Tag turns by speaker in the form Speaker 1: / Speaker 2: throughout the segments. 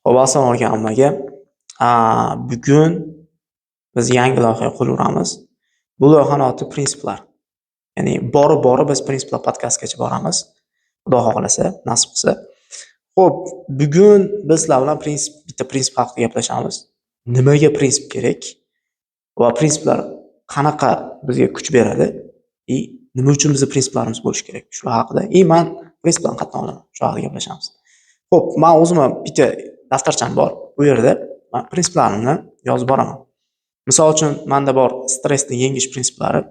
Speaker 1: Ho'p, assalomu alaykum hammaga. Bugun biz yangi loyiha quramiz. Bu loyihaning oti prinsiplar. Ya'ni borib biz prinsiplar podkastgacha boramiz. Xudo xohlasa, nasib qilsa. Xo'p, bugun biz sizlar bilan bitta prinsip haqida gaplashamiz. Nimaga prinsip kerak va prinsiplar qanaqa bizga kuch beradi? Nima uchun bizning prinsiplarimiz bo'lishi kerak? Shu haqida. Men prinsiplardan qatnay olaman. Shu haqida gaplashamiz. Xo'p, men o'zimga bitta daftarcham bor. Bu yerda men prinsiplarimni yozib boraman. Misol uchun, menda bor stressni yengish prinsiplari,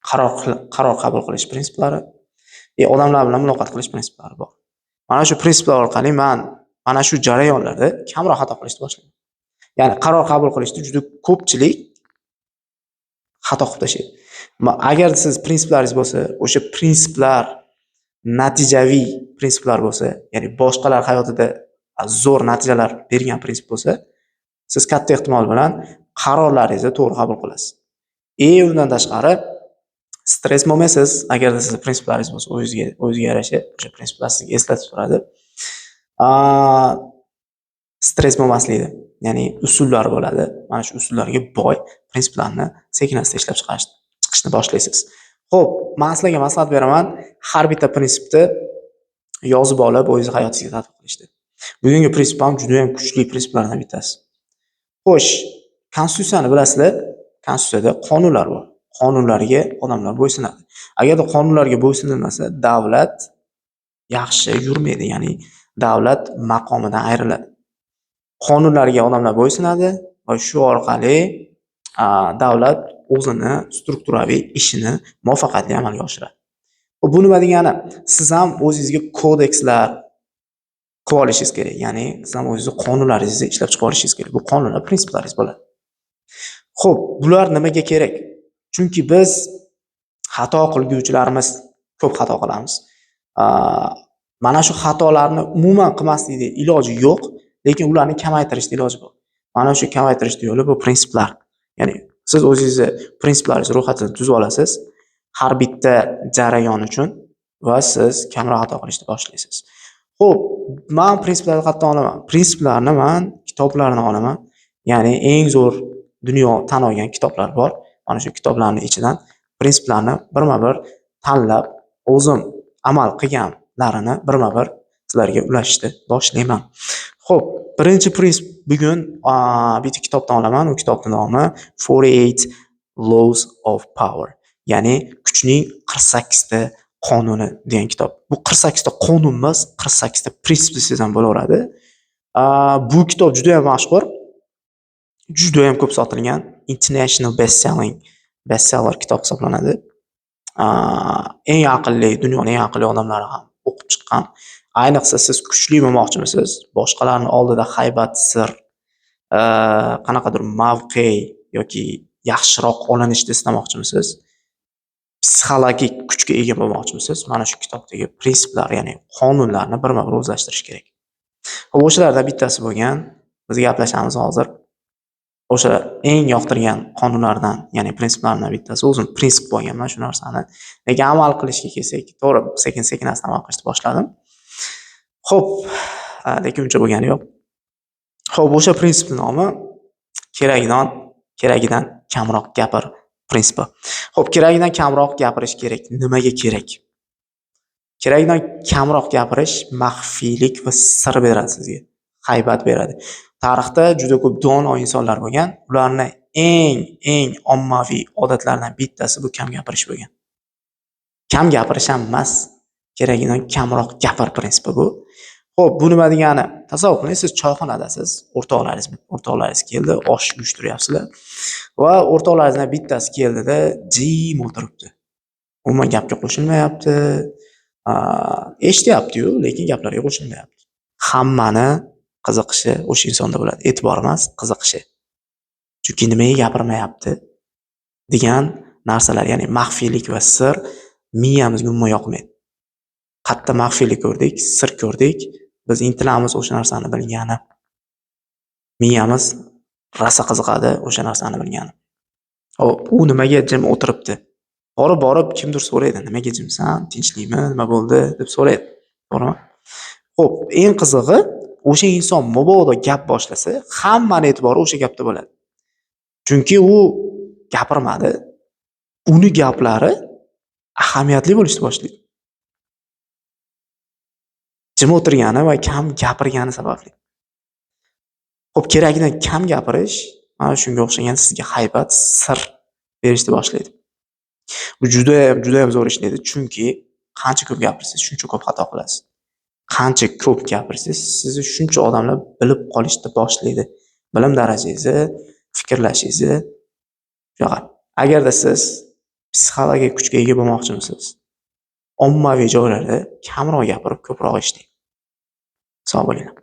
Speaker 1: qaror qabul qilish prinsiplari, odamlar bilan muloqot qilish prinsiplari bor. Mana shu prinsiplar orqali men mana shu jarayonlarda kamroq xato qilishni boshlayman. Ya'ni qaror qabul qilishda juda ko'pchilik xato qilib tashlaydi. Agar siz prinsiplaringiz bo'lsa, o'sha prinsiplar natijaviy prinsiplar bo'lsa, ya'ni boshqalar hayotida zo'r natijalar bergan prinsip bo'lsa, siz katta ehtimol bilan qarorlaringizni to'g'ri qabul qilasiz. Undan tashqari stress bo'lmaysiz, agarda siz prinsiplaringiz bo'lsa, o'ziga yarasha o'sha prinsiplar sizga eslatib turadi. Stress bo'lmaslikda, ya'ni usullar bo'ladi. Mana shu usullarga boy prinsiplarni sekin-asta ishlab chiqishni boshlaysiz. Xo'p, men sizlarga maslahat beraman, har bitta prinsipni yozib olib, o'zingiz hayotingizga tatbiq qilishni. Bugungi prinsip ham juda ham kuchli prinsiplardan bittasi. Xo'sh, konstitutsiyani bilasizlar? Konstitutsiyada qonunlar bor. Qonunlarga odamlar bo'ysunadi. Agarda qonunlarga bo'ysunilmasa, davlat yaxshi yurmaydi, ya'ni davlat maqomidan ayriladi. Qonunlarga odamlar bo'ysunadi va shu orqali davlat o'zini strukturaviy ishini muvaffaqiyatli amalga oshiradi. Bu nima degani? Siz ham o'zingizga kodekslar qilib olishingiz kerak. Ya'ni siz ham o'zingizning qonunlaringizni ishlab chiqib olishingiz kerak. Bu qonunlar prinsiplaringiz bo'ladi. Xo'p, bular nimaga kerak? Chunki biz xato qilguvchilarimiz ko'p xato qilamiz. Mana shu xatolarni umuman qilmaslikning iloji yo'q, lekin ularni kamaytirishning iloji bor. Mana shu kamaytirishning yo'li bu prinsiplar. Ya'ni siz o'zingizni prinsiplaringiz ro'yxatini tuzib olasiz har bitta jarayon uchun va siz kamroq xato qilishni boshlaysiz. Xo'p, men prinsiplarni qatdan olaman. Prinsiplarni men kitoblardan olaman. Ya'ni eng zo'r dunyo tan olgan kitoblar bor. Mana shu kitoblarning ichidan prinsiplarni birma-bir tanlab, o'zim amal qilganlarini birma-bir sizlarga ulashishni boshlayman. Xo'p, birinchi prinsip bugun bitta kitobdan olaman. U kitobning nomi 48 Laws of Power. Ya'ni kuchning 48 ta qonuni degan kitob. Bu 48 ta qonun emas, 48 ta prinsip desangiz ham bo'laveradi. Bu kitob juda ham mashhur. Juda ham ko'p sotilgan, international bestseller kitob hisoblanadi. Eng aqlli, dunyoning eng aqlli odamlari ham o'qib chiqqan. Ayniqsa siz kuchli bo'lmoqchimisiz, boshqalarning oldida haybat, sir, qanaqadir mavqe yoki yaxshiroq olinishni istamoqchimisiz, psixologik kuchga ega bo'lmoqchimisiz, mana shu kitobdagi prinsiplar, ya'ni qonunlarni birma-bir o'zlashtirish kerak. Xo'p, o'shalardan bittasi bo'lgan, biz gaplashamiz hozir. O'sha eng yoqtirgan qonunlardan, ya'ni prinsiplardan bittasi, o'zim prinsip bo'lganman shu narsani. Lekin amal qilishga kelsak, to'g'ri, sekin-sekin amal qilishni boshladim. Xo'p, lekin uncha bo'lgani yo'q. Xo'p, o'sha prinsipning nomi keragidan kamroq gapir prinsipi. Xo'p, keragidan kamroq gapirish kerak. Nimaga kerak? Keragidan kamroq gapirish maxfiylik va sir beradi sizga. Haybat beradi. Tarixda juda ko'p dono insonlar bo'lgan. Ularning eng ommaviy odatlaridan bittasi bu kam gapirish bo'lgan. Kam gapirish ham emas, keragidan kamroq gapir prinsipi bu. Xo'p, bu nima degani? Tasavvur qiling, siz choyxonadasiz, o'rtoqlaringiz keldi, osh uyushtiryapsizlar va o'rtoqlaringizdan bittasi keldida jim o'tiribdi. Umuman gapga qo'shilmayapti. Eshityapti-yu, lekin gaplarga qo'shilmayapti. Hammani qiziqishi o'sha insonda bo'ladi. E'tibor emas, qiziqishi. Chunki nimaga gapirmayapti degan narsalar, ya'ni maxfiylik va sir miyamizga umuman yoqmaydi. Qatta maxfiylik ko'rdik, sir ko'rdik, biz intilamiz o'sha narsani bilgani. Miyamiz rosa qiziqadi o'sha narsani bilgani. Xo'p, u nimaga jim o'tiribdi? Borib kimdir so'raydi, nimaga jimsan, tinchlikmi, nima bo'ldi deb so'raydi. To'g'rimi? Xo'p, eng qizig'i o'sha inson mabodo gap boshlasa, hammani e'tibori o'sha gapda bo'ladi. Chunki u gapirmadi, uni gaplari ahamiyatli bo'lishni boshlaydi. Jim o'tirgani va kam gapirgani sababli. Xo'p, keragidan kam gapirish mana shunga o'xshagan sizga haybat, sir berishni boshlaydi. Bu juda ham zo'r ishlaydi, chunki qancha ko'p gapirsangiz, shuncha ko'p xato qilasiz. Qancha ko'p gapirsangiz, sizni shuncha odamlar bilib qolishni boshlaydi. Bilim darajangizni, fikrlashingizni shunaqa. Agarda siz psixologik kuchga ega bo'lmoqchimisiz, ommaviy joylarda kamroq gapirib, ko'proq eshiting. Sog' bo'linglar.